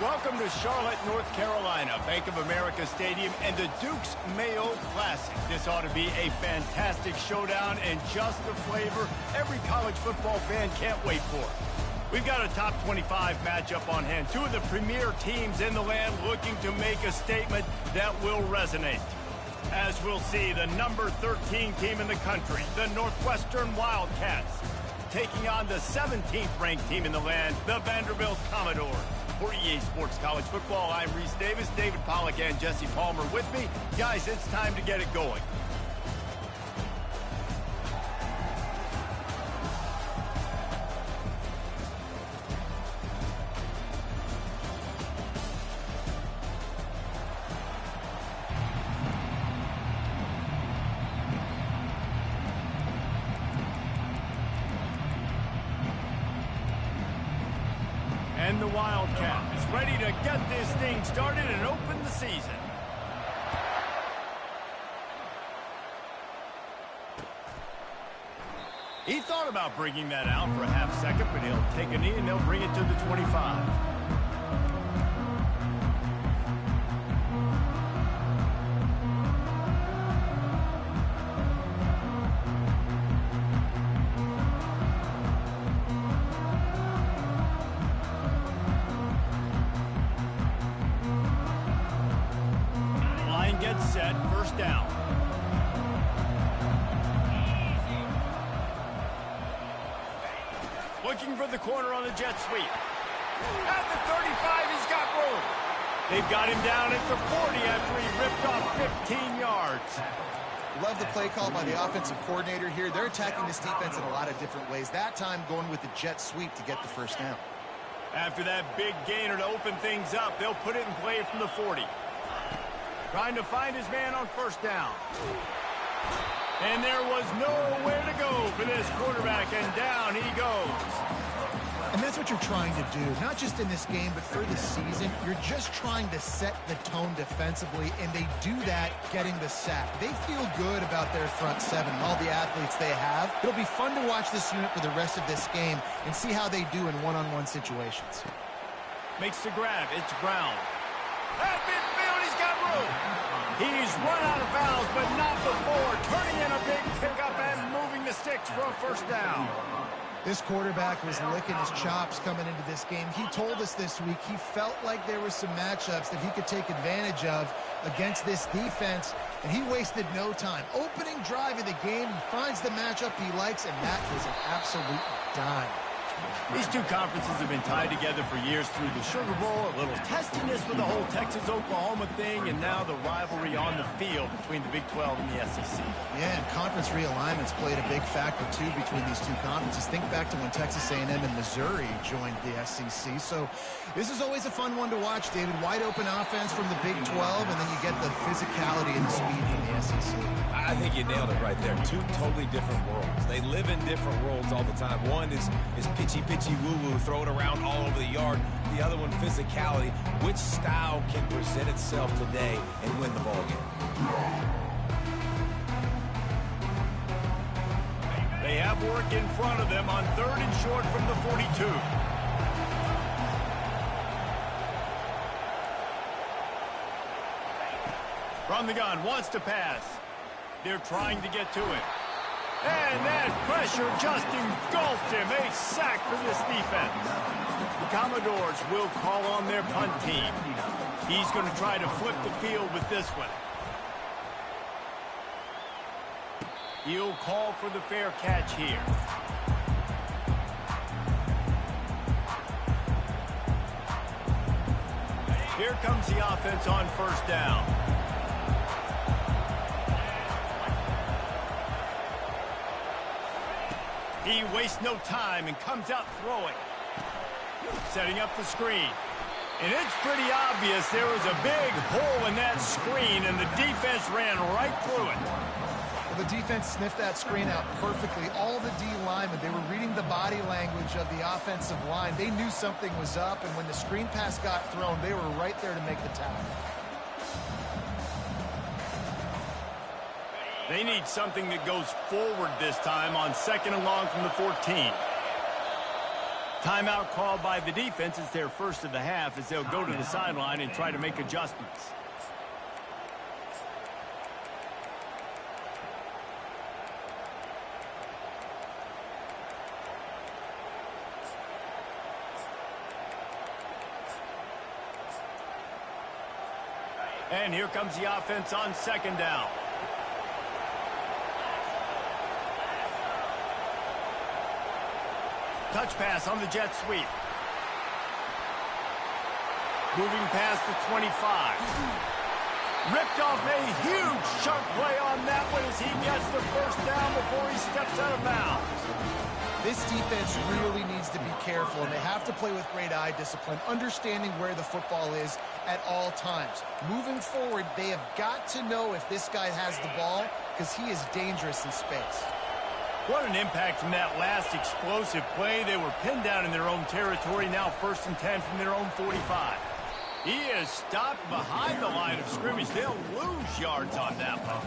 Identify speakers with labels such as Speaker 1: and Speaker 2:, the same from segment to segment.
Speaker 1: Welcome to Charlotte, North Carolina, Bank of America Stadium, and the Duke's Mayo Classic. This ought to be a fantastic showdown and just the flavor every college football fan can't wait for. We've got a top 25 matchup on hand. Two of the premier teams in the land looking to make a statement that will resonate. As we'll see, the number 13 team in the country, the Northwestern Wildcats, taking on the 17th ranked team in the land, the Vanderbilt Commodores. For EA Sports College Football, I'm Reese Davis, David Pollack, and Jesse Palmer with me. Guys, it's time to get it going. And the Wildcats ready to get this thing started and open the season. He thought about bringing that out for a half second, but he'll take a knee and they'll bring it to the 25. Set, first down. Looking for the corner on the jet sweep. At the 35, he's got room. They've got him down at the 40 after he ripped off 15 yards.
Speaker 2: Love the play call by the offensive coordinator here. They're attacking this defense in a lot of different ways. That time going with the jet sweep to get the first down.
Speaker 1: After that big gainer to open things up, they'll put it in play from the 40. Trying to find his man on first down. And there was nowhere to go for this quarterback, and down he goes.
Speaker 2: And that's what you're trying to do, not just in this game, but for the season. You're just trying to set the tone defensively, and they do that getting the sack. They feel good about their front seven and all the athletes they have. It'll be fun to watch this unit for the rest of this game and see how they do in one-on-one situations.
Speaker 1: Makes the grab. It's Brown. At midfield, he's got room. He's run out of bounds, but not before. Turning in a big pickup and moving the sticks for a first down.
Speaker 2: This quarterback was licking his chops coming into this game. He told us this week he felt like there were some matchups that he could take advantage of against this defense, and he wasted no time. Opening drive of the game, he finds the matchup he likes, and that is an absolute dime.
Speaker 1: These two conferences have been tied together for years through the Sugar Bowl, a little testiness with the whole Texas-Oklahoma thing, and now the rivalry on the field between the Big 12 and the SEC.
Speaker 2: Yeah, and conference realignments played a big factor, too, between these two conferences. Think back to when Texas A&M and Missouri joined the SEC. So this is always a fun one to watch, David. Wide open offense from the Big 12, and then you get the physicality and the speed from the SEC.
Speaker 3: I think you nailed it right there. Two totally different worlds. They live in different worlds all the time. One is pitchy woo-woo, throw it around all over the yard. The other one, physicality. Which style can present itself today and win the ball game?
Speaker 1: They have work in front of them on 3rd and short from the 42. From the gun, wants to pass. They're trying to get to it. And that pressure just engulfed him. A sack for this defense. The Commodores will call on their punt team. He's going to try to flip the field with this one. He'll call for the fair catch here. Here comes the offense on first down. He wastes no time and comes out throwing. Setting up the screen. And it's pretty obvious there was a big hole in that screen, and the defense ran right through it.
Speaker 2: Well, the defense sniffed that screen out perfectly. All the D linemen, they were reading the body language of the offensive line. They knew something was up, and when the screen pass got thrown, they were right there to make the tackle.
Speaker 1: They need something that goes forward this time on 2nd and long from the 14. Timeout called by the defense. It's their first of the half as they'll go to the sideline and try to make adjustments. And here comes the offense on second down. Touch pass on the jet sweep. Moving past the 25. Ripped off a huge chunk play on that one as he gets the first down before he steps out of bounds.
Speaker 2: This defense really needs to be careful, and they have to play with great eye discipline, understanding where the football is at all times. Moving forward, they have got to know if this guy has the ball because he is dangerous in space.
Speaker 1: What an impact from that last explosive play. They were pinned down in their own territory, now 1st and 10 from their own 45. He is stopped behind the line of scrimmage. They'll lose yards on that one.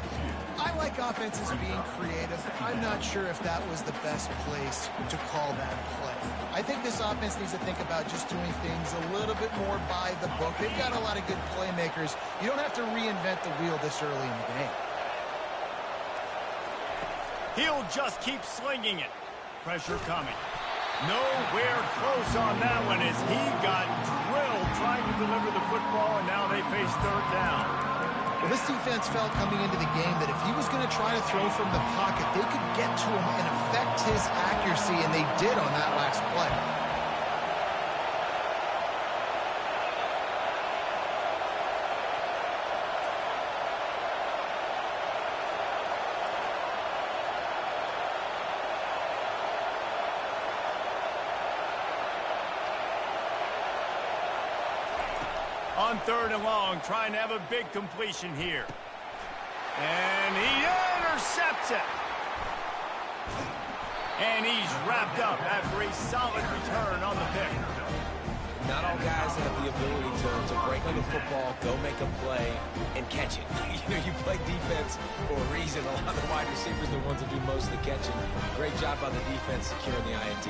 Speaker 2: I like offenses being creative. I'm not sure if that was the best place to call that play. I think this offense needs to think about just doing things a little bit more by the book. They've got a lot of good playmakers. You don't have to reinvent the wheel this early in the game.
Speaker 1: He'll just keep slinging it. Pressure coming. Nowhere close on that one as he got drilled trying to deliver the football, and now they face third down.
Speaker 2: Well, this defense felt coming into the game that if he was going to try to throw from the pocket, they could get to him and affect his accuracy, and they did on that last play.
Speaker 1: On 3rd and long, trying to have a big completion here. And he intercepts it. And he's wrapped up after a solid return on the pick.
Speaker 3: Not all guys have the ability to break on the football, go make a play, and catch it. You play defense for a reason. A lot of the wide receivers are the ones that do most of the catching. Great job by the defense securing the INT.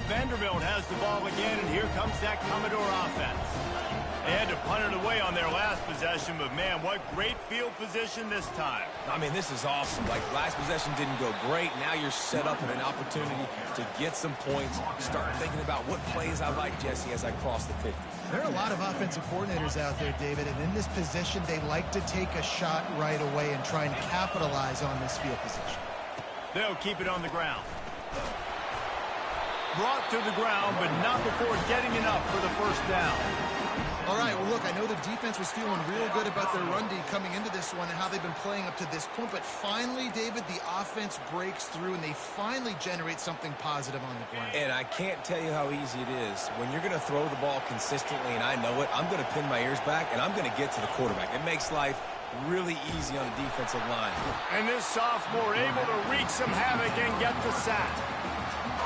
Speaker 1: Vanderbilt has the ball again, and here comes that Commodore offense. They had to punt it away on their last possession, but man, what great field position this time.
Speaker 3: I mean, this is awesome. Like, last possession didn't go great. Now you're set up with an opportunity to get some points. Start thinking about what plays I like, Jesse, as I cross the 50.
Speaker 2: There are a lot of offensive coordinators out there, David, and in this position, they like to take a shot right away and try and capitalize on this field position.
Speaker 1: They'll keep it on the ground. Brought to the ground, but not before getting enough for the first down.
Speaker 2: All right, well, look, I know the defense was feeling real good about their run D coming into this one and how they've been playing up to this point, but finally, David, the offense breaks through and they finally generate something positive on the ground.
Speaker 3: And I can't tell you how easy it is. When you're going to throw the ball consistently, and I know it, I'm going to pin my ears back, and I'm going to get to the quarterback. It makes life really easy on the defensive line.
Speaker 1: And this sophomore able to wreak some havoc and get the sack.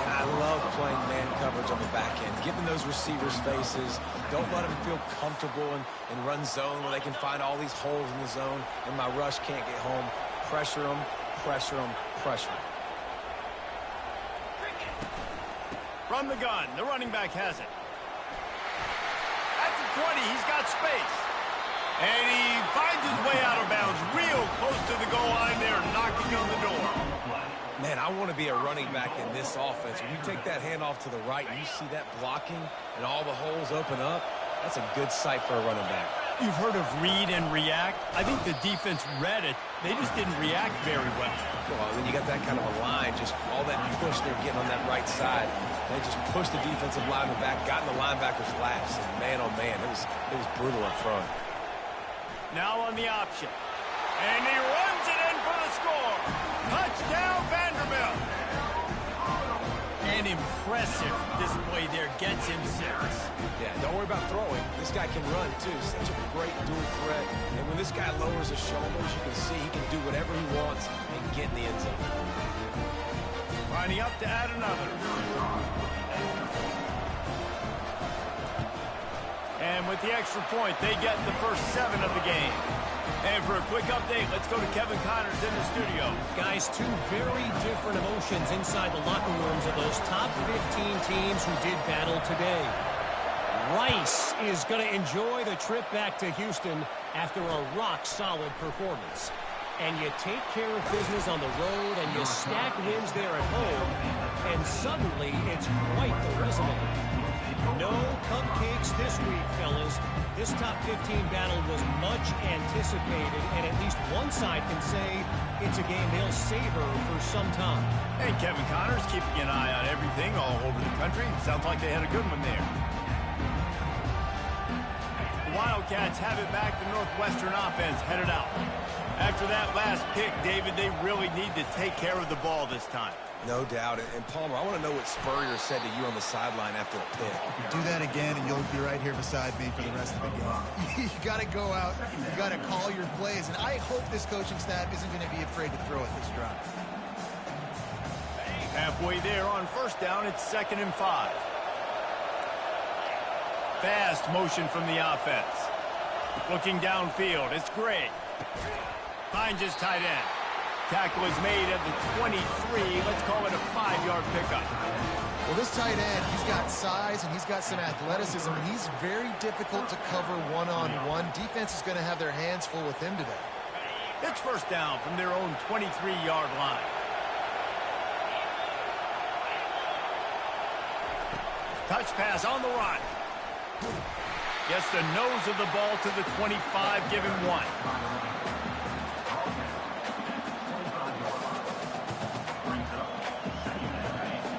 Speaker 3: And I love playing man coverage on the back end, giving those receivers faces. Don't let them feel comfortable in run zone where they can find all these holes in the zone and my rush can't get home. Pressure them, pressure them, pressure them.
Speaker 1: From the gun, the running back has it. At the 20, he's got space. And he finds his way out of bounds real close to the goal line there, knocking on the door.
Speaker 3: Man, I want to be a running back in this offense. When you take that handoff to the right and you see that blocking and all the holes open up, that's a good sight for a running back.
Speaker 1: You've heard of read and react. I think the defense read it. They just didn't react very well.
Speaker 3: Well, when you got that kind of a line, just all that push they're getting on that right side, they just pushed the defensive lineman back, got in the linebacker's laps, and man, oh man, it was brutal up front.
Speaker 1: Now on the option. And he runs it in for the score. Touchdown, Vanderbilt. An impressive display there gets him 6.
Speaker 3: Yeah, don't worry about throwing. This guy can run, too. Such a great dual threat. And when this guy lowers his shoulders, you can see he can do whatever he wants and get in the end zone.
Speaker 1: Lining up to add another. And with the extra point, they get the first 7 of the game. And for a quick update, let's go to Kevin Connors in the studio.
Speaker 4: Guys, two very different emotions inside the locker rooms of those top 15 teams who did battle today. Rice is going to enjoy the trip back to Houston after a rock-solid performance. And you take care of business on the road and you stack wins there at home, and suddenly it's quite the resume. No cupcakes this week, fellas. This top 15 battle was much anticipated, and at least one side can say it's a game they'll savor for some time.
Speaker 1: And Kevin Connors keeping an eye on everything all over the country. Sounds like they had a good one there. The Wildcats have it back. The Northwestern offense headed out. After that last pick, David, they really need to take care of the ball this time.
Speaker 3: No doubt. And Palmer, I want to know what Spurrier said to you on the sideline after a pick.
Speaker 2: Do that again, and you'll be right here beside me for the rest of the game. You got to go out. You got to call your plays. And I hope this coaching staff isn't going to be afraid to throw at this drive.
Speaker 1: Halfway there on first down, it's 2nd and 5. Fast motion from the offense. Looking downfield, it's Gray. Finds his tight end. Tackle is made at the 23. Let's call it a 5-yard pickup.
Speaker 2: Well, this tight end, he's got size and he's got some athleticism, and he's very difficult to cover one-on-one. Defense is going to have their hands full with him today.
Speaker 1: It's first down from their own 23-yard line. Touch pass on the run. Gets the nose of the ball to the 25, give him 1.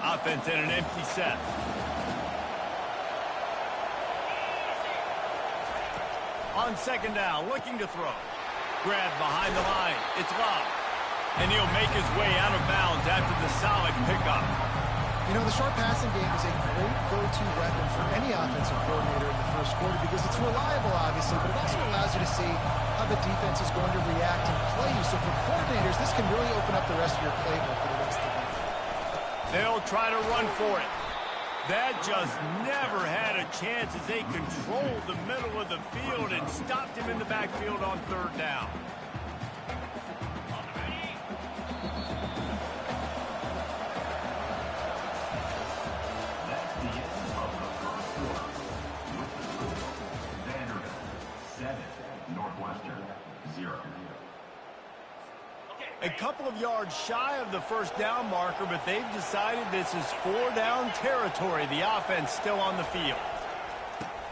Speaker 1: Offense in an empty set. On 2nd down, looking to throw. Grab behind the line. It's Love. And he'll make his way out of bounds after the solid pickup.
Speaker 2: You know, the short passing game is a great go-to weapon for any offensive coordinator in the first quarter because it's reliable, obviously, but it also allows you to see how the defense is going to react and play you. So for coordinators, this can really open up the rest of your playbook for the rest of the game.
Speaker 1: They'll try to run for it. That just never had a chance as they controlled the middle of the field and stopped him in the backfield on 3rd down. A couple of yards shy of the first down marker, but they've decided this is 4-down territory. The offense still on the field.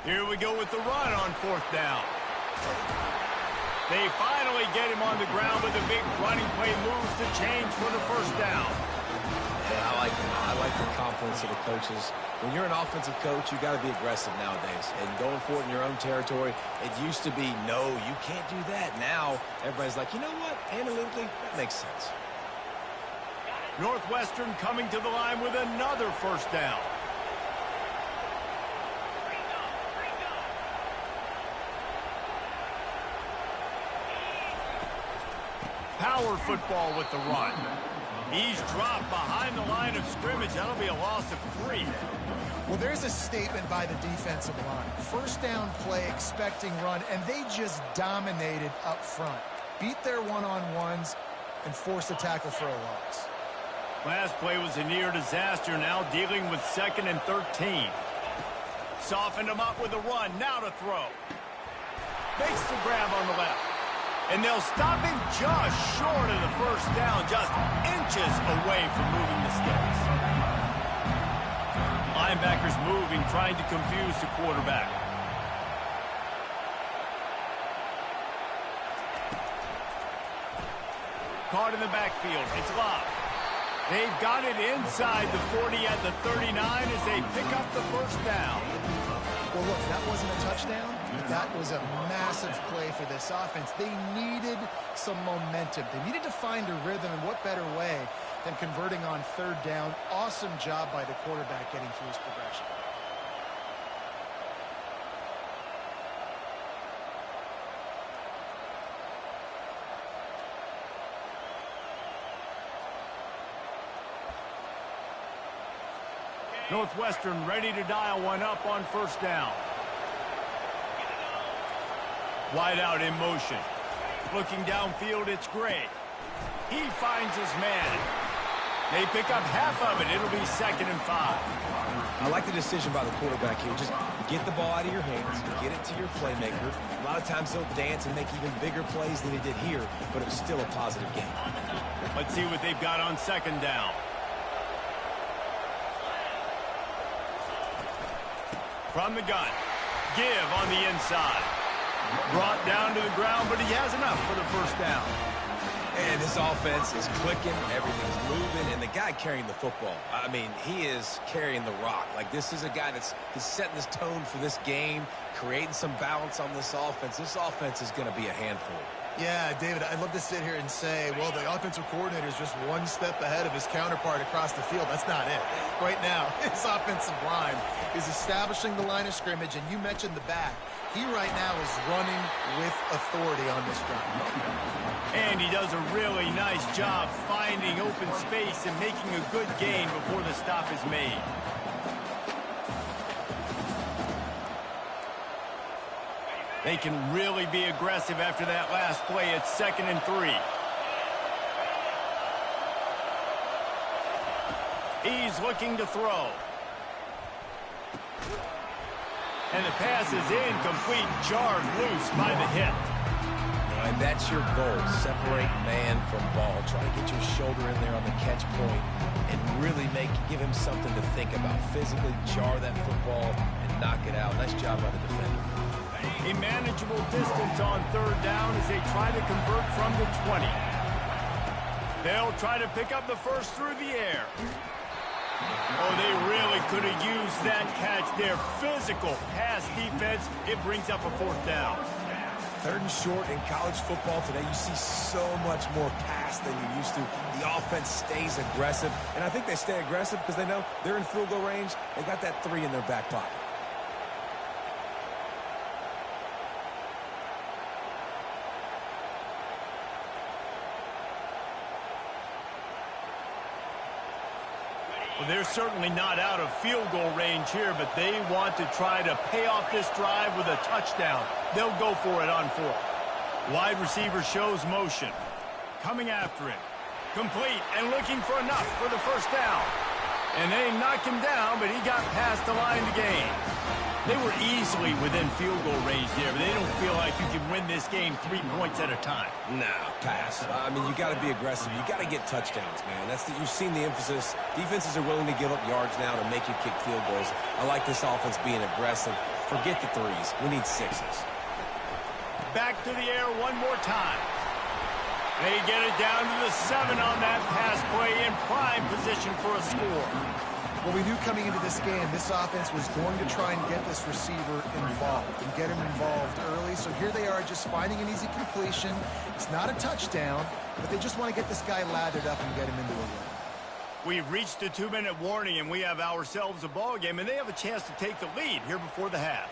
Speaker 1: Here we go with the run on 4th down. They finally get him on the ground with a big running play, moves the chains for the first down.
Speaker 3: Yeah, I like the confidence of the coaches. When you're an offensive coach, you got to be aggressive nowadays. And going for it in your own territory, it used to be, no, you can't do that. Now, everybody's like, you know what? Analytically, that makes sense.
Speaker 1: Northwestern coming to the line with another first down. Power football with the run. He's dropped behind the line of scrimmage. That'll be a loss of 3.
Speaker 2: Well, there's a statement by the defensive line. First down play, expecting run, and they just dominated up front. Beat their one-on-ones and forced a tackle for a loss.
Speaker 1: Last play was a near disaster, now dealing with 2nd and 13. Softened him up with a run, now to throw. Makes the grab on the left. And they'll stop him just short of the first down, just inches away from moving the sticks. Linebackers moving, trying to confuse the quarterback. Caught in the backfield, it's Love. They've got it inside the 40 at the 39 as they pick up the first down.
Speaker 2: Well, look, that wasn't a touchdown. That was a massive play for this offense. They needed some momentum. They needed to find a rhythm, and what better way than converting on 3rd down. Awesome job by the quarterback getting through his progression.
Speaker 1: Northwestern ready to dial one up on first down. Wide out in motion. Looking downfield, it's Gray. He finds his man. They pick up half of it. It'll be 2nd and 5.
Speaker 3: I like the decision by the quarterback here. Just get the ball out of your hands, get it to your playmaker. A lot of times he'll dance and make even bigger plays than he did here, but it was still a positive game.
Speaker 1: Let's see what they've got on 2nd down. From the gun. Give on the inside. Brought down to the ground, but he has enough for the 1st down.
Speaker 3: And this offense is clicking, everything's moving, and the guy carrying the football, I mean, he is carrying the rock. Like, this is a guy he's setting this tone for this game, creating some balance on this offense. This offense is going to be a handful.
Speaker 2: Yeah, David, I'd love to sit here and say, well, the offensive coordinator is just one step ahead of his counterpart across the field. That's not it. Right now, his offensive line is establishing the line of scrimmage, and you mentioned the back. He right now is running with authority on this drive.
Speaker 1: And he does a really nice job finding open space and making a good gain before the stop is made. They can really be aggressive after that last play. It's 2nd and 3. He's looking to throw. And the pass is incomplete, jarred loose by the hit.
Speaker 3: And that's your goal. Separate man from ball. Try to get your shoulder in there on the catch point and really give him something to think about. Physically jar that football and knock it out. Nice job by the defender.
Speaker 1: A manageable distance on 3rd down as they try to convert from the 20. They'll try to pick up the 1st through the air. Oh, they really could have used that catch. Their physical pass defense, it brings up a 4th down.
Speaker 3: 3rd and short in college football today. You see so much more pass than you used to. The offense stays aggressive, and I think they stay aggressive because they know they're in field goal range. They got that 3 in their back pocket.
Speaker 1: Well, they're certainly not out of field goal range here, but they want to try to pay off this drive with a touchdown. They'll go for it on 4th. Wide receiver shows motion. Coming after him. Complete and looking for enough for the 1st down. And they knocked him down, but he got past the line to gain. They were easily within field goal range there, but they don't feel like you can win this game 3 points at a time.
Speaker 3: No, pass. I mean, you got to be aggressive. You got to get touchdowns, man. You've seen the emphasis. Defenses are willing to give up yards now to make you kick field goals. I like this offense being aggressive. Forget the 3s. We need 6s.
Speaker 1: Back to the air one more time. They get it down to the 7 on that pass play in prime position for a score.
Speaker 2: Well, we knew coming into this game, this offense was going to try and get this receiver involved and get him involved early. So here they are just finding an easy completion. It's not a touchdown, but they just want to get this guy lathered up and get him into a run.
Speaker 1: We've reached the 2-minute warning, and we have ourselves a ball game, and they have a chance to take the lead here before the half.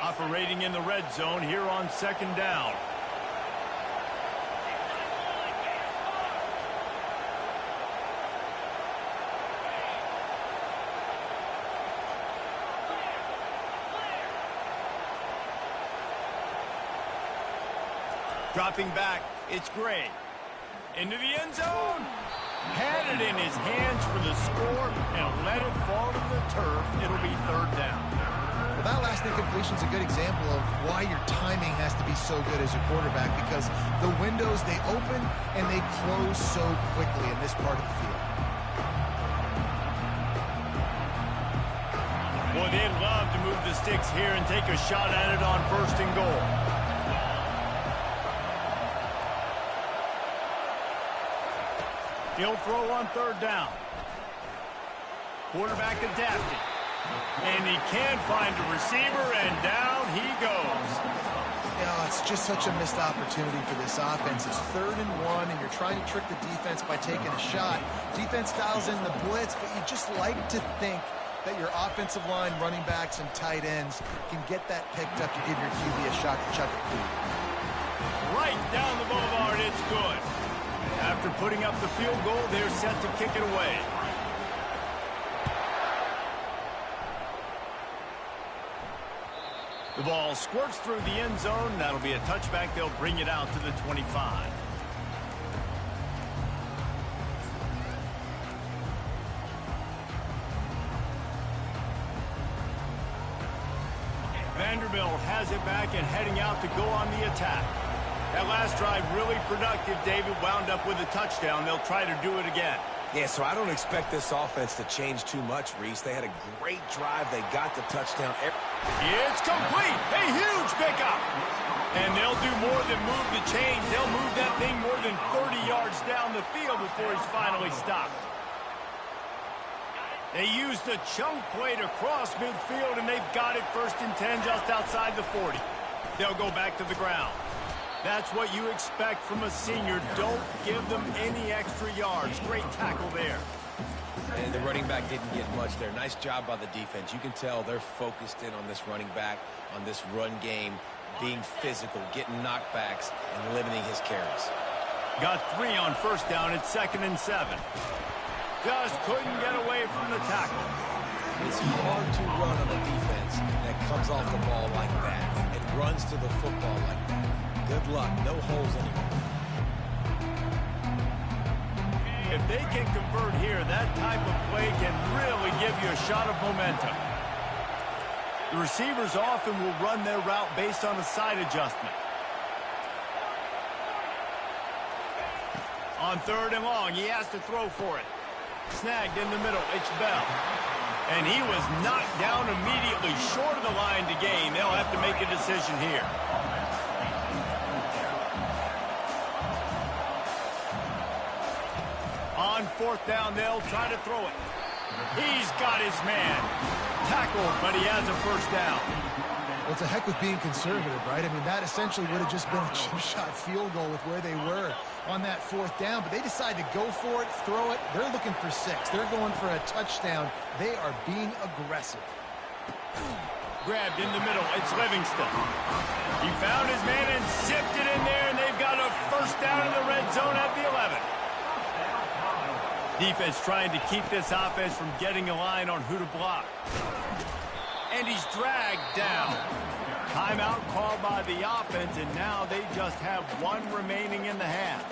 Speaker 1: Operating in the red zone here on 2nd down. Dropping back, it's Gray. Into the end zone. Had it in his hands for the score and let it fall to the turf. It'll be 3rd down.
Speaker 2: Well, that last incompletion is a good example of why your timing has to be so good as a quarterback, because the windows, they open and they close so quickly in this part of the field.
Speaker 1: Boy, they'd love to move the sticks here and take a shot at it on 1st and goal. He'll throw on 3rd down. Quarterback adapting. And he can't find a receiver, and down he goes.
Speaker 2: Yeah, it's just such a missed opportunity for this offense. It's 3rd and 1, and you're trying to trick the defense by taking a shot. Defense dials in the blitz, but you just like to think that your offensive line, running backs, and tight ends can get that picked up to give your QB a shot to chuck it through.
Speaker 1: Right down the boulevard, it's good. After putting up the field goal, they're set to kick it away. The ball squirts through the end zone. That'll be a touchback. They'll bring it out to the 25. Vanderbilt has it back and heading out to go on the attack. That last drive really productive. David wound up with a touchdown. They'll try to do it again.
Speaker 3: Yeah, so I don't expect this offense to change too much, Reese. They had a great drive. They got the touchdown.
Speaker 1: It's complete. A huge pickup. And they'll do more than move the chains. They'll move that thing more than 30 yards down the field before he's finally stopped. They used the chunk play to cross midfield, and they've got it 1st and 10 just outside the 40. They'll go back to the ground. That's what you expect from a senior. Don't give them any extra yards. Great tackle there.
Speaker 3: And the running back didn't get much there. Nice job by the defense. You can tell they're focused in on this running back, on this run game, being physical, getting knockbacks, and limiting his carries.
Speaker 1: Got 3 on 1st down. It's 2nd and 7. Just couldn't get away from the tackle.
Speaker 3: It's hard to run on a defense that comes off the ball like that and runs to the football like that. Good luck. No holes anywhere.
Speaker 1: If they can convert here, that type of play can really give you a shot of momentum. The receivers often will run their route based on a side adjustment. On 3rd and long, he has to throw for it. Snagged in the middle, it's Bell. And he was knocked down immediately short of the line to gain. They'll have to make a decision here. On 4th down, they'll try to throw it. He's got his man. Tackled, but he has a 1st down.
Speaker 2: Well, it's a heck with being conservative, right? I mean, that essentially would have just been a chip-shot field goal with where they were on that 4th down. But they decide to go for it, throw it. They're looking for 6. They're going for a touchdown. They are being aggressive.
Speaker 1: Grabbed in the middle. It's Livingston. He found his man and zipped it in there, and they've got a 1st down in the red zone at the 11. Defense trying to keep this offense from getting a line on who to block. And he's dragged down. Timeout called by the offense, and now they just have 1 remaining in the half.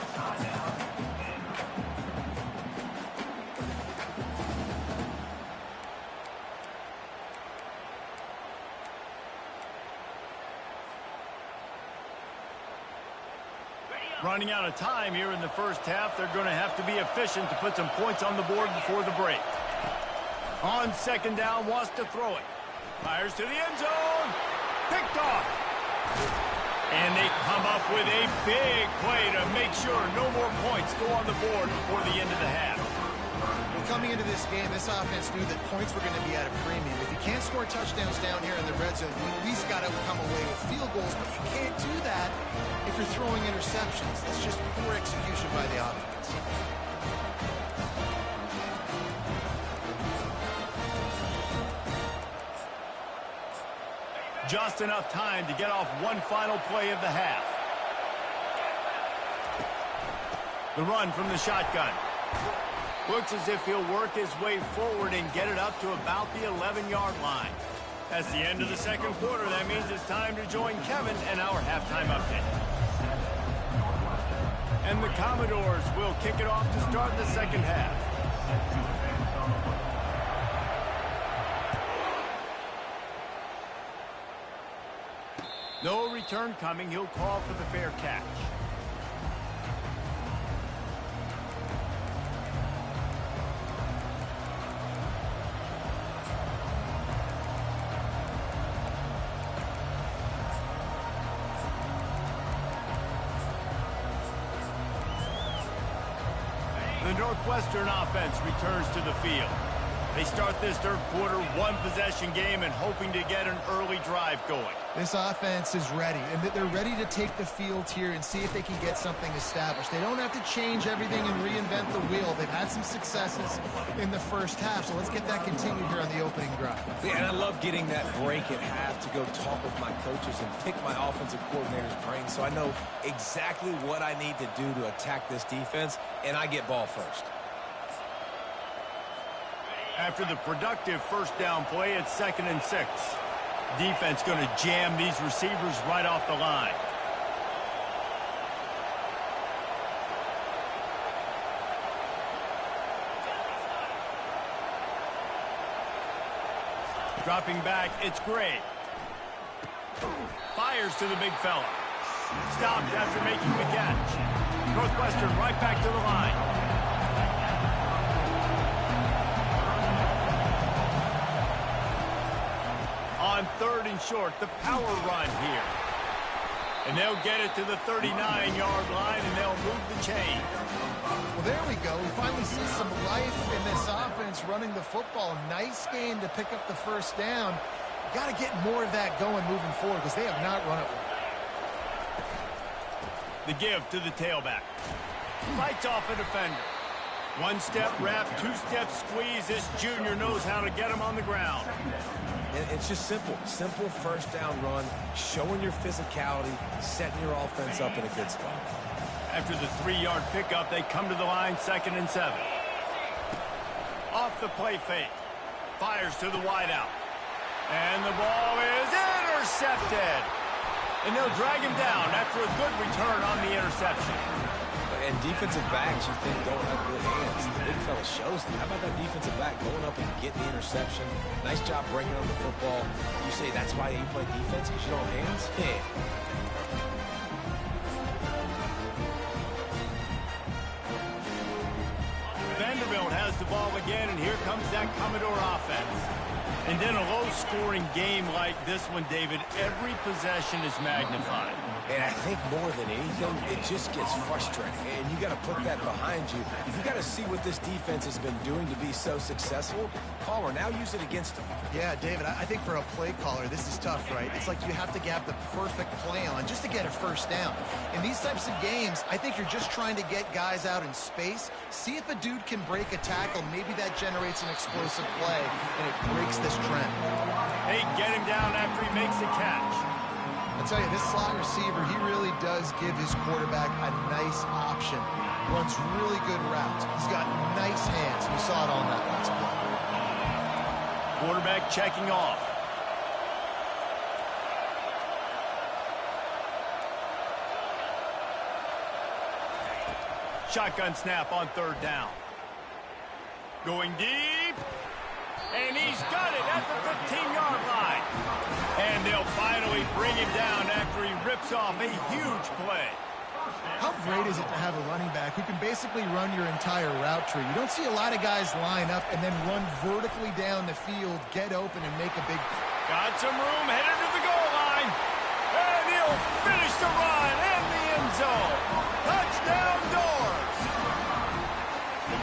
Speaker 1: Running out of time here in the 1st half. They're going to have to be efficient to put some points on the board before the break. On 2nd down, wants to throw it. Fires to the end zone. Picked off. And they come up with a big play to make sure no more points go on the board before the end of the half.
Speaker 2: Well, coming into this game, this offense knew that points were going to be at a premium. If you can't score touchdowns down here in the red zone, you at least got to come away with field goals, but you can't do that if you're throwing interceptions. That's just poor execution by the offense.
Speaker 1: Just enough time to get off 1 final play of the half. The run from the shotgun. Looks as if he'll work his way forward and get it up to about the 11-yard line. That's the end of the 2nd quarter. That means it's time to join Kevin and our halftime update. And the Commodores will kick it off to start the 2nd half. No return coming. He'll call for the fair catch. The Northwestern offense returns to the field. They start this third quarter one-possession game and hoping to get an early drive going.
Speaker 2: This offense is ready, and they're ready to take the field here and see if they can get something established. They don't have to change everything and reinvent the wheel. They've had some successes in the first half, so let's get that continued here on the opening drive.
Speaker 3: Yeah, and I love getting that break at half to go talk with my coaches and pick my offensive coordinator's brain so I know exactly what I need to do to attack this defense, and I get ball first.
Speaker 1: After the productive first down play, it's 2nd and 6. Defense going to jam these receivers right off the line. Dropping back, it's Gray. Fires to the big fella. Stopped after making the catch. Northwestern right back to the line. On 3rd and short, the power run here. And they'll get it to the 39-yard line, and they'll move the chain.
Speaker 2: Well, there we go. We finally see some life in this offense running the football. Nice game to pick up the first down. Got to get more of that going moving forward because they have not run it well.
Speaker 1: The give to the tailback. Fights off a defender. One-step wrap, two-step squeeze. This junior knows how to get him on the ground.
Speaker 3: And it's just simple. Simple first down run, showing your physicality, setting your offense up in a good spot.
Speaker 1: After the 3-yard pickup, they come to the line 2nd and 7. Off the play fake. Fires to the wideout. And the ball is intercepted. And they'll drag him down after a good return on the interception.
Speaker 3: And defensive backs you think don't have good hands. The big fella shows them. How about that defensive back going up and getting the interception? Nice job bringing on the football. You say that's why you play defense because you don't have hands? Yeah.
Speaker 1: Vanderbilt has the ball again, and here comes that Commodore offense. And in a low-scoring game like this one, David, every possession is magnified.
Speaker 3: And I think more than anything, it just gets frustrating. And you got to put that behind you. You got to see what this defense has been doing to be so successful. Caller, now use it against them.
Speaker 2: Yeah, David, I think for a play caller, this is tough, right? It's like you have to have the perfect play on just to get a first down. In these types of games, I think you're just trying to get guys out in space, see if a dude can break a tackle. Maybe that generates an explosive play, and it breaks this trend.
Speaker 1: They get him down after he makes the catch.
Speaker 2: I tell you, this slot receiver, he really does give his quarterback a nice option. Runs really good routes. He's got nice hands. You saw it on that last play.
Speaker 1: Quarterback checking off. Shotgun snap on 3rd down. Going deep. And he's got it at the 15-yard line. And they'll finally bring him down after he rips off a huge play.
Speaker 2: How great is it to have a running back who can basically run your entire route tree? You don't see a lot of guys line up and then run vertically down the field, get open, and make a big play.
Speaker 1: Got some room, headed to the goal line. And he'll finish the run in the end zone. Touchdown, Doors.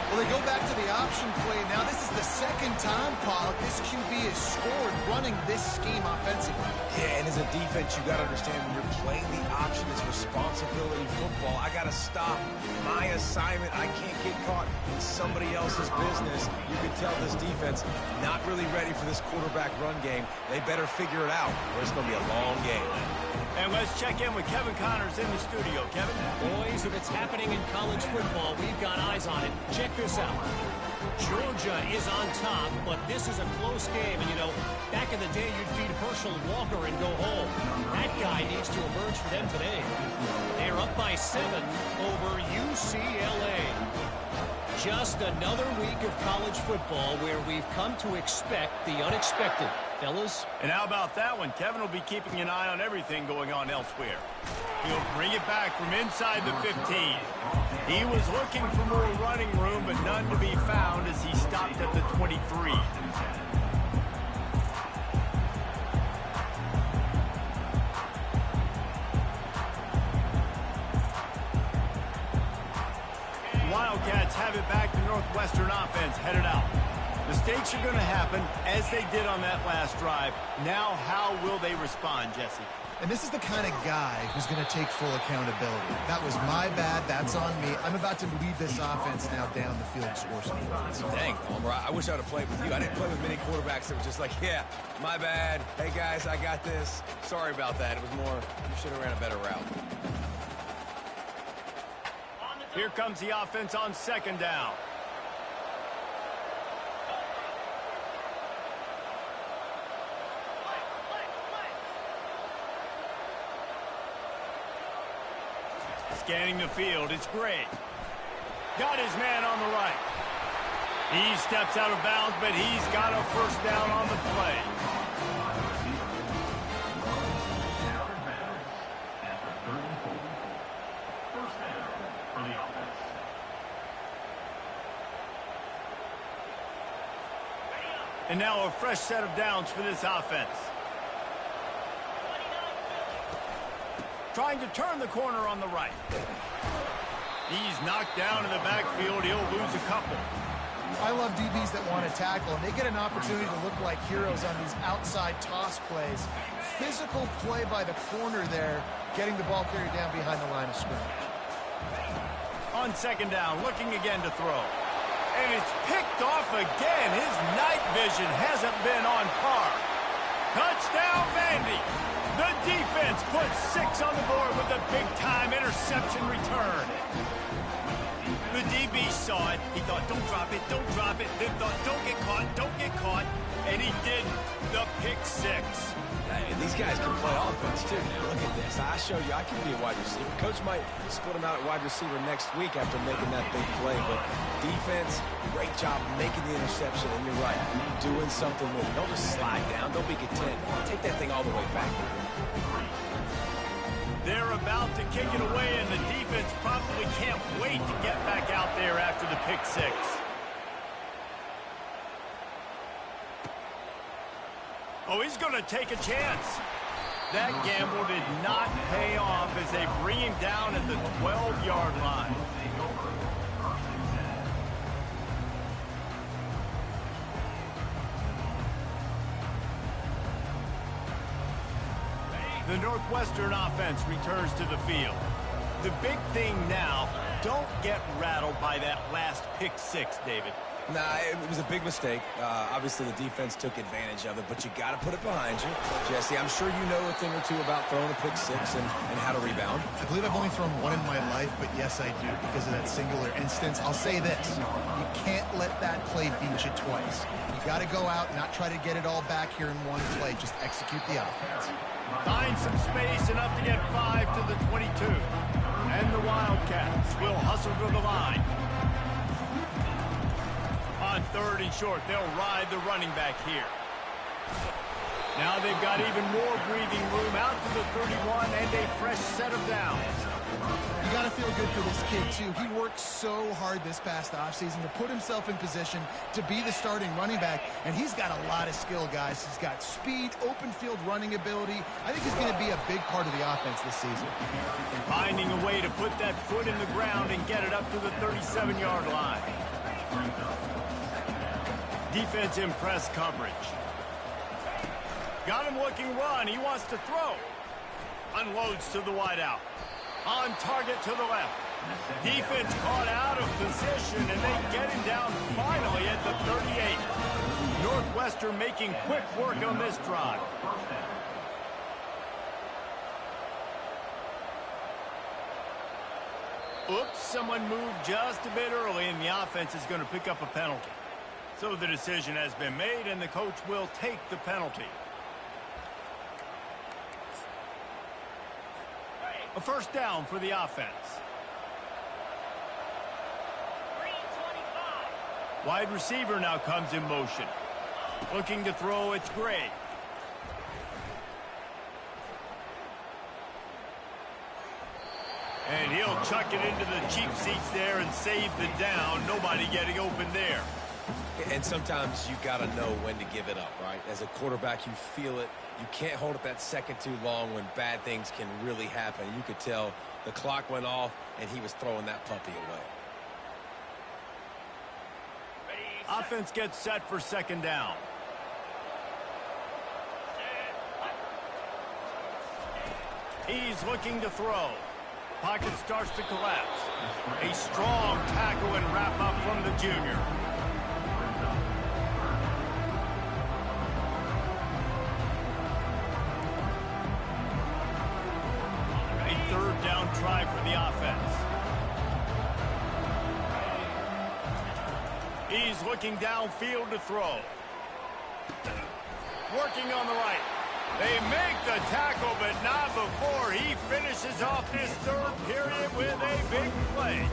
Speaker 2: Well, they go back to the option play. Now this is the second time, Pollock, this QB has scored running this scheme offensively.
Speaker 3: Yeah, and as a defense, you got to understand when you're playing the option, it's responsibility football. I got to stop my assignment. I can't get caught in somebody else's business. You can tell this defense not really ready for this quarterback run game. They better figure it out, or it's going to be a long game.
Speaker 1: And let's check in with Kevin Connors in the studio. Kevin?
Speaker 4: Boys, if it's happening in college football, we've got eyes on it. Check this out. Georgia is on top, but this is a close game. And, you know, back in the day, you'd feed Herschel Walker and go home. That guy needs to emerge for them today. They're up by 7 over UCLA. Just another week of college football where we've come to expect the unexpected. Fellas?
Speaker 1: And how about that one? Kevin will be keeping an eye on everything going on elsewhere. He'll bring it back from inside the 15. He was looking for more running room, but none to be found as he stopped at the 23. Wildcats have it back. The Northwestern offense headed out. Mistakes are going to happen, as they did on that last drive. Now, how will they respond, Jesse?
Speaker 2: And this is the kind of guy who's going to take full accountability. That was my bad. That's on me. I'm about to lead this offense now down the field and score some points.
Speaker 3: Dang, Palmer, I wish I would have played with you. I didn't play with many quarterbacks that were just like, yeah, my bad. Hey, guys, I got this. Sorry about that. It was more, you should have ran a better route.
Speaker 1: Here comes the offense on second down. Scanning the field, it's Gray. Got his man on the right. He steps out of bounds, but he's got a first down on the play. And now a fresh set of downs for this offense. Trying to turn the corner on the right. He's knocked down in the backfield. He'll lose a couple.
Speaker 2: I love DBs that want to tackle, and they get an opportunity to look like heroes on these outside toss plays. Physical play by the corner there, getting the ball carried down behind the line of scrimmage.
Speaker 1: On second down, looking again to throw. And it's picked off again. His night vision hasn't been on par. Touchdown, Vandy. The defense puts 6 on the board with a big-time interception return. The DB saw it. He thought, don't drop it, don't drop it. Then thought, don't get caught, don't get caught. And he did the pick 6.
Speaker 3: Hey, these guys can play offense, too. Now, look at this. I show you I can be a wide receiver. Coach might split him out at wide receiver next week after making that big play. But defense, great job making the interception. And you're right, doing something with it. Don't just slide down. Don't be content. Take that thing all the way back.
Speaker 1: They're about to kick it away, and the defense probably can't wait to get back out there after the pick 6. Oh, he's going to take a chance. That gamble did not pay off as they bring him down at the 12-yard line. The Northwestern offense returns to the field. The big thing now, don't get rattled by that last pick 6, David.
Speaker 3: Nah, it was a big mistake. Obviously, the defense took advantage of it, but you got to put it behind you. Jesse, I'm sure you know a thing or two about throwing a pick 6 and how to rebound.
Speaker 2: I believe I've only thrown one in my life, but yes, I do, because of that singular instance. I'll say this. You can't let that play beat you twice. You got to go out and not try to get it all back here in one play. Just execute the offense.
Speaker 1: Find some space, enough to get 5 to the 22. And the Wildcats will hustle to the line. On third and short, they'll ride the running back here. Now they've got even more breathing room out to the 31 and a fresh set of downs.
Speaker 2: You got to feel good for this kid, too. He worked so hard this past offseason to put himself in position to be the starting running back, and he's got a lot of skill, guys. He's got speed, open field running ability. I think he's going to be a big part of the offense this season.
Speaker 1: Finding a way to put that foot in the ground and get it up to the 37-yard line. Defense in press coverage. Got him looking run. He wants to throw. Unloads to the wideout. On target to the left. Defense caught out of position, and they get him down finally at the 38. Northwestern making quick work on this drive. Oops, someone moved just a bit early, and the offense is going to pick up a penalty. So the decision has been made, and the coach will take the penalty. A first down for the offense. Wide receiver now comes in motion. Looking to throw, it's Gray. And he'll chuck it into the cheap seats there and save the down. Nobody getting open there.
Speaker 3: And sometimes you got to know when to give it up, right? As a quarterback, you feel it. You can't hold it that second too long when bad things can really happen. You could tell the clock went off, and he was throwing that puppy away.
Speaker 5: Ready,
Speaker 1: Offense gets set for second down. He's looking to throw. Pocket starts to collapse. A strong tackle and wrap up from the junior. A third down try for the offense. He's looking downfield to throw. Working on the right. They make the tackle, but not before he finishes off this third period with a big play.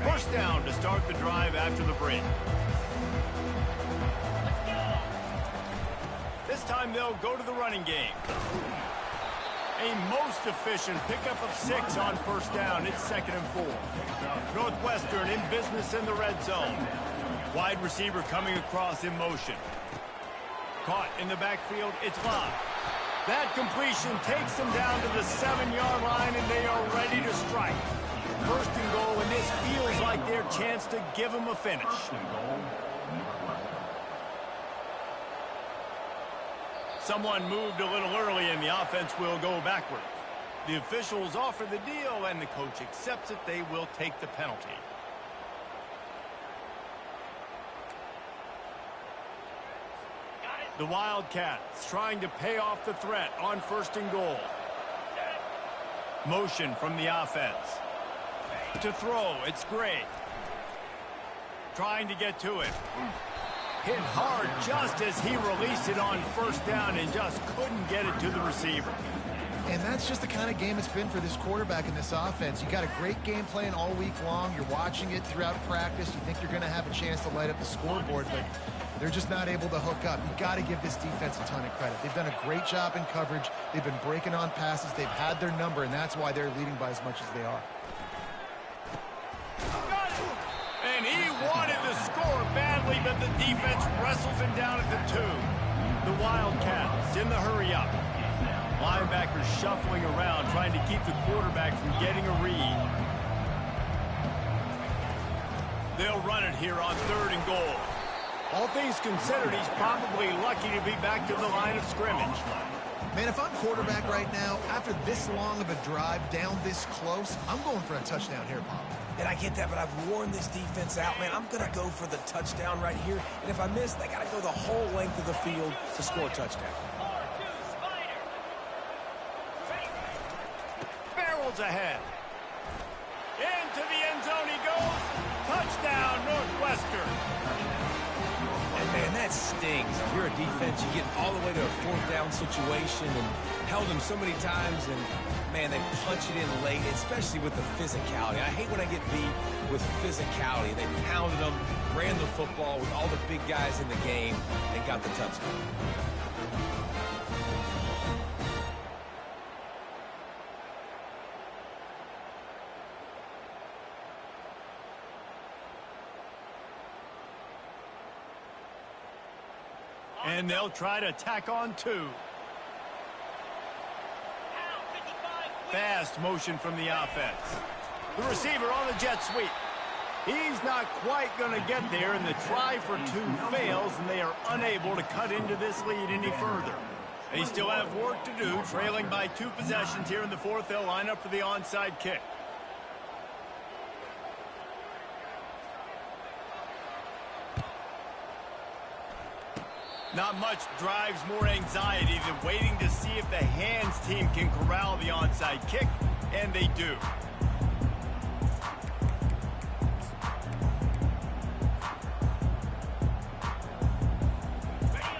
Speaker 1: First down to start the drive after the break. This time they'll go to the running game. A most efficient pickup of 6 on first down. It's 2nd and 4. Northwestern in business in the red zone. Wide receiver coming across in motion. Caught in the backfield. It's Love. That completion takes them down to the 7-yard line, and they are ready to strike. 1st and goal, and this feels like their chance to give them a finish. Someone moved a little early, and the offense will go backwards. The officials offer the deal, and the coach accepts it. They will take the penalty. The Wildcats trying to pay off the threat on 1st and goal. Motion from the offense. To throw, it's Gray. Trying to get to it. Hit hard just as he released it on 1st down and just couldn't get it to the receiver.
Speaker 2: And that's just the kind of game it's been for this quarterback in this offense. You got a great game plan all week long. You're watching it throughout practice. You think you're going to have a chance to light up the scoreboard, but they're just not able to hook up. You got to give this defense a ton of credit. They've done a great job in coverage. They've been breaking on passes. They've had their number, and that's why they're leading by as much as they are.
Speaker 1: And he wanted to score badly, but the defense wrestles him down at the 2. The Wildcats in the hurry-up. Linebackers shuffling around, trying to keep the quarterback from getting a read. They'll run it here on 3rd and goal. All things considered, he's probably lucky to be back to the line of scrimmage.
Speaker 2: Man, if I'm quarterback right now, after this long of a drive down this close, I'm going for a touchdown here, Pop.
Speaker 3: And I get that, but I've worn this defense out, man. I'm going to go for the touchdown right here. And if I miss, they got to go the whole length of the field to score a touchdown.
Speaker 1: Barrels ahead. Into the end zone he goes. Touchdown, Northwestern.
Speaker 3: And, man, that stings. If you're a defense, you get all the way to a 4th down situation and held them so many times, and man, they punch it in late, especially with the physicality. I hate when I get beat with physicality. They pounded them, ran the football with all the big guys in the game, and got the touchdown.
Speaker 1: And they'll try to tack on 2. Fast motion from the offense. The receiver on the jet sweep. He's not quite going to get there, and the try for 2 fails, and they are unable to cut into this lead any further. They still have work to do, trailing by 2 possessions here in the 4th. They'll line up for the onside kick. Not much drives more anxiety than waiting to see if the hands team can corral the onside kick, and they do.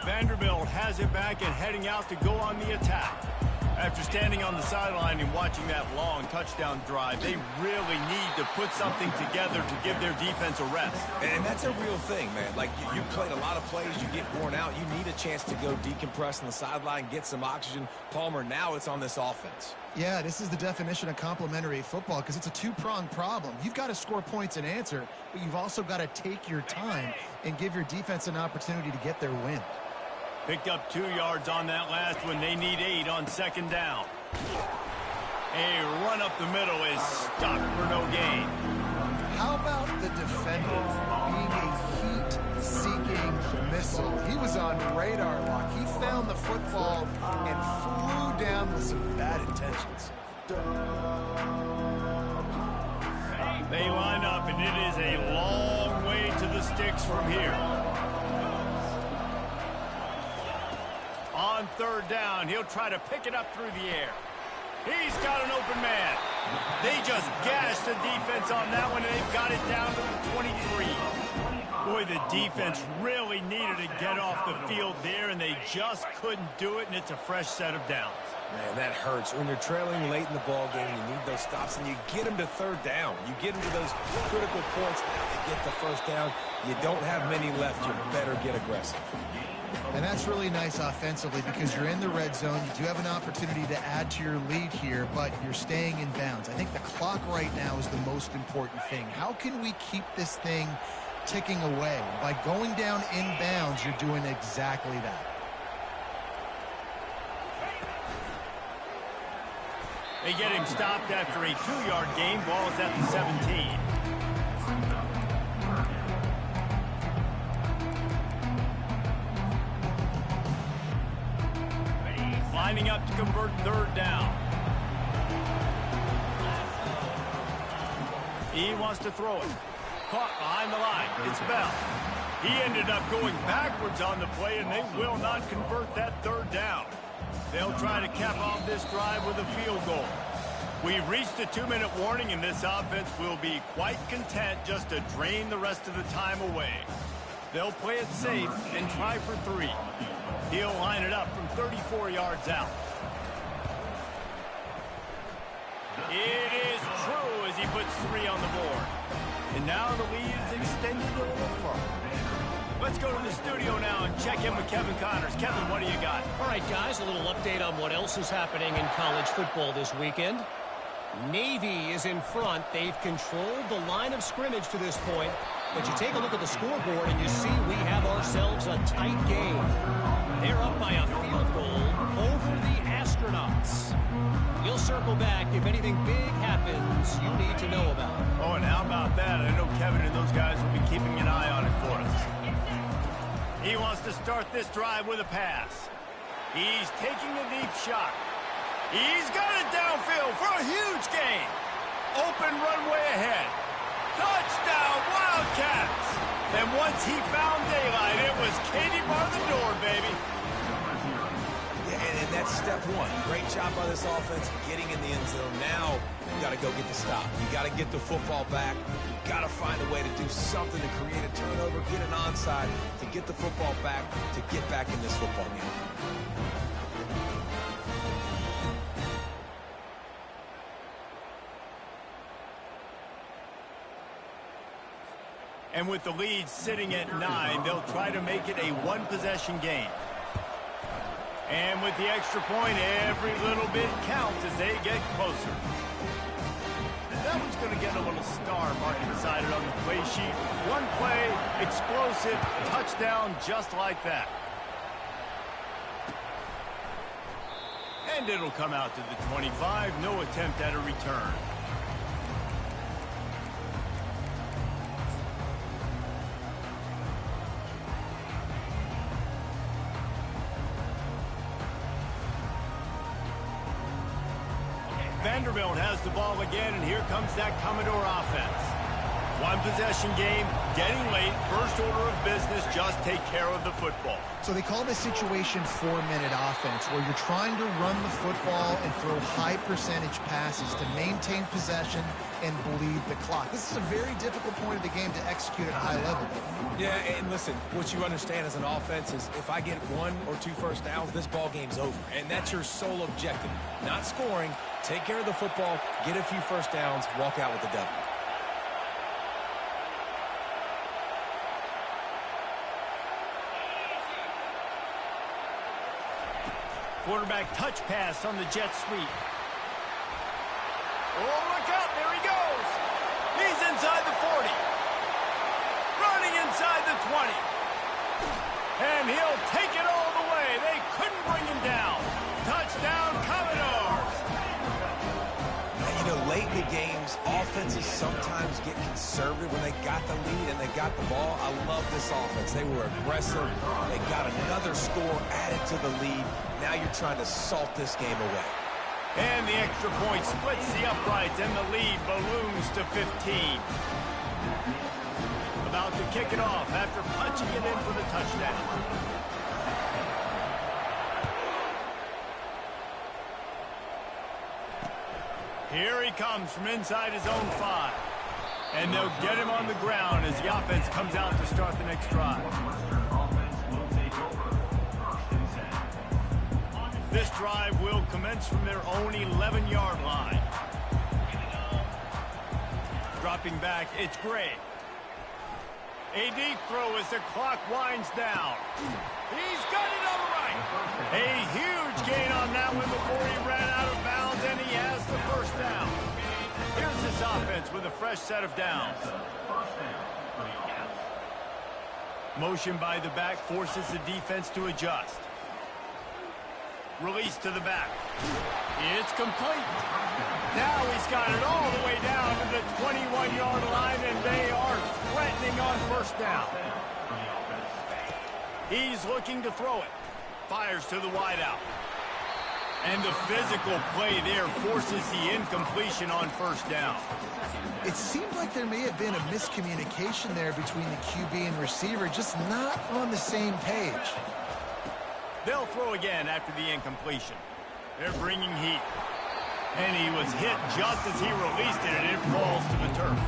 Speaker 1: Vanderbilt has it back and heading out to go on the attack. After standing on the sideline and watching that long touchdown drive, they really need to put something together to give their defense a rest.
Speaker 3: And that's a real thing, man. Like, you played a lot of plays, you get worn out, you need a chance to go decompress on the sideline, get some oxygen. Palmer, now it's on this offense.
Speaker 2: Yeah, this is the definition of complementary football because it's a 2-pronged problem. You've got to score points and answer, but you've also got to take your time and give your defense an opportunity to get their win.
Speaker 1: Picked up 2 yards on that last one. They need 8 on second down. A run up the middle is stopped for no gain.
Speaker 2: How about the defender being a heat-seeking missile? He was on radar lock. He found the football and flew down with some bad intentions.
Speaker 1: They line up, and it is a long way to the sticks from here. On third down, he'll try to pick it up through the air. He's got an open man. They just gashed the defense on that one, and they've got it down to the 23. Boy, the defense really needed to get off the field there, and they just couldn't do it, and it's a fresh set of downs.
Speaker 3: Man, that hurts. When you're trailing late in the ball game, you need those stops, and you get them to third down. You get them to those critical points to get the first down. You don't have many left. You better get aggressive.
Speaker 2: And that's really nice offensively because you're in the red zone. You do have an opportunity to add to your lead here, but you're staying in bounds. I think the clock right now is the most important thing. How can we keep this thing ticking away? By going down in bounds, you're doing exactly that.
Speaker 1: They get him stopped after a 2-yard gain. Ball is at the 17. Lining up to convert third down. He wants to throw it. Caught behind the line. It's Bell. He ended up going backwards on the play, and they will not convert that third down. They'll try to cap off this drive with a field goal. We've reached the 2-minute warning, and this offense will be quite content just to drain the rest of the time away. They'll play it safe and try for 3. He'll line it up from 34 yards out. It is true as he puts 3 on the board. And now the lead is extended a little further. Let's go to the studio now and check in with Kevin Connors. Kevin, what do you got?
Speaker 4: All right, guys, a little update on what else is happening in college football this weekend. Navy is in front. They've controlled the line of scrimmage to this point. But you take a look at the scoreboard and you see we have ourselves a tight game. They're up by a field goal over the Astronauts. We'll circle back if anything big happens you need to know about.
Speaker 1: Oh, and how about that? I know Kevin and those guys will be keeping an eye on it for us. He wants to start this drive with a pass. He's taking a deep shot. He's got it downfield for a huge gain. Open runway ahead. Touchdown, Wildcats! And once he found daylight, it was Katie bar the door, baby.
Speaker 3: Yeah, and that's step 1. Great job by this offense getting in the end zone. Now you got to go get the stop. You got to get the football back. You got to find a way to do something to create a turnover, get an onside, to get the football back, to get back in this football game.
Speaker 1: And with the lead sitting at 9, they'll try to make it a 1-possession game. And with the extra point, every little bit counts as they get closer. That one's going to get a little star mark beside it on the play sheet. One play, explosive, touchdown just like that. And it'll come out to the 25. No attempt at a return. Vanderbilt has the ball again, and here comes that Commodore offense. 1-possession game, getting late, first order of business, just take care of the football.
Speaker 2: So they call this situation 4-minute offense, where you're trying to run the football and throw high percentage passes to maintain possession and bleed the clock. This is a very difficult point of the game to execute at a high level.
Speaker 3: Yeah, and listen, what you understand as an offense is if I get 1 or 2 first downs, this ball game's over. And that's your sole objective. Not scoring, take care of the football, get a few first downs, walk out with the W.
Speaker 1: Quarterback touch pass on the jet sweep. Oh, look out, there he goes. He's inside the 40. Running inside the 20. And he'll take it all the way. Touchdown, Commodores!
Speaker 3: You know, late in the games, offenses sometimes get conservative when they got the lead and they got the ball. I love this offense. They were aggressive. They got another score added to the lead. Now you're trying to salt this game away.
Speaker 1: And the extra point splits the uprights, and the lead balloons to 15. About to kick it off after punching it in for the touchdown. Here he comes from inside his own 5. And they'll get him on the ground as the offense comes out to start the next drive. This drive will commence from their own 11-yard line. Dropping back, it's Gray. A deep throw as the clock winds down. He's got it on the right. A huge gain on that one before he ran out of bounds, and he has the first down. Here's this offense with a fresh set of downs. Motion by the back forces the defense to adjust. Release to the back. It's complete. Now he's got it all the way down to the 21-yard line, and they are threatening on first down. He's looking to throw it. Fires to the wideout. And the physical play there forces the incompletion on first down.
Speaker 2: It seemed like there may have been a miscommunication there between the QB and receiver, just not on the same page.
Speaker 1: They'll throw again after the incompletion. They're bringing heat. And he was hit just as he released it, and it falls to the turf.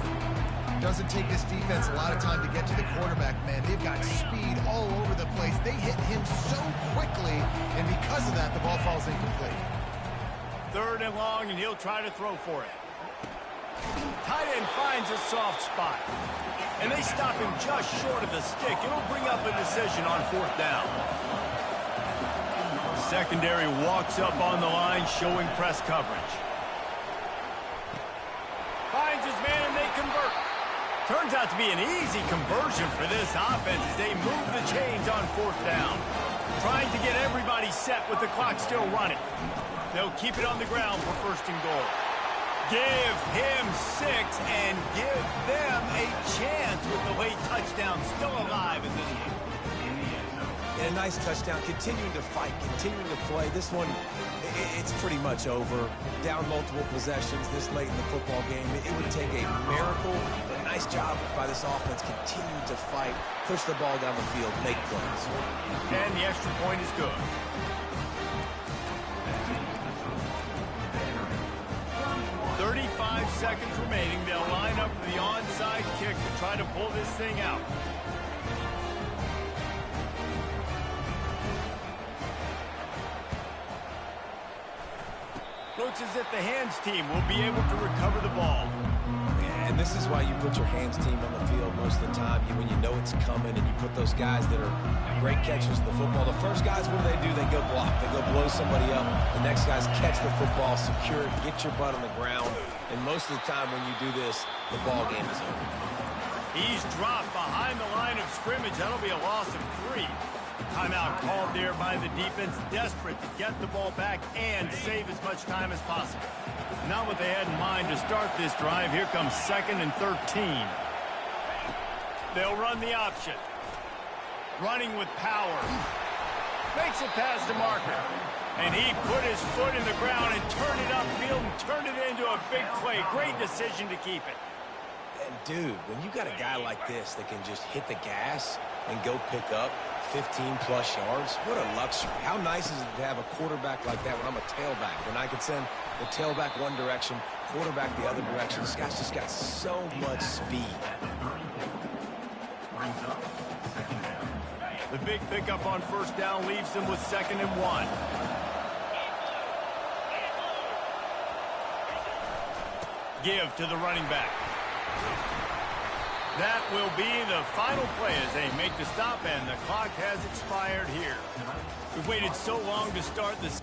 Speaker 2: Doesn't take this defense a lot of time to get to the quarterback, man. They've got speed all over the place. They hit him so quickly, and because of that, the ball falls incomplete.
Speaker 1: 3rd and long, and he'll try to throw for it. Tight end finds a soft spot. And they stop him just short of the stick. It'll bring up a decision on 4th down. Secondary walks up on the line, showing press coverage. Finds his man, and they convert. Turns out to be an easy conversion for this offense as they move the chains on 4th down. Trying to get everybody set with the clock still running. They'll keep it on the ground for 1st and goal. Give him 6 and give them a chance with the late touchdown still alive in this one.
Speaker 3: And a nice touchdown, continuing to fight, continuing to play. This one, it's pretty much over. Down multiple possessions this late in the football game. It would take a miracle, but nice job by this offense, continuing to fight, push the ball down the field, make plays.
Speaker 1: And the extra point is good. .35 seconds remaining. They'll line up for the onside kick to try to pull this thing out. Looks as if the hands team will be able to recover the ball.
Speaker 3: And this is why you put your hands team on the field most of the time. When you know it's coming and you put those guys that are great catchers of the football. The first guys, what do? They go block. They go blow somebody up. The next guys catch the football, secure it, get your butt on the ground. And most of the time when you do this, the ball game is over.
Speaker 1: He's dropped behind the line of scrimmage. That'll be a loss of 3. Timeout called there by the defense, desperate to get the ball back and save as much time as possible. Not what they had in mind to start this drive. Here comes 2nd and 13. They'll run the option. Running with power. Makes it past the marker. And he put his foot in the ground and turned it upfield and turned it into a big play. Great decision to keep it.
Speaker 3: And dude, when you got a guy like this that can just hit the gas and go pick up 15-plus yards, what a luxury. How nice is it to have a quarterback like that when I'm a tailback? When I can send the tailback one direction, quarterback the other direction. This guy's just got so much speed.
Speaker 1: The big pickup on 1st down leaves them with 2nd and 1. Give to the running back. That will be the final play as they make the stop, and the clock has expired here. We've waited so long to start this.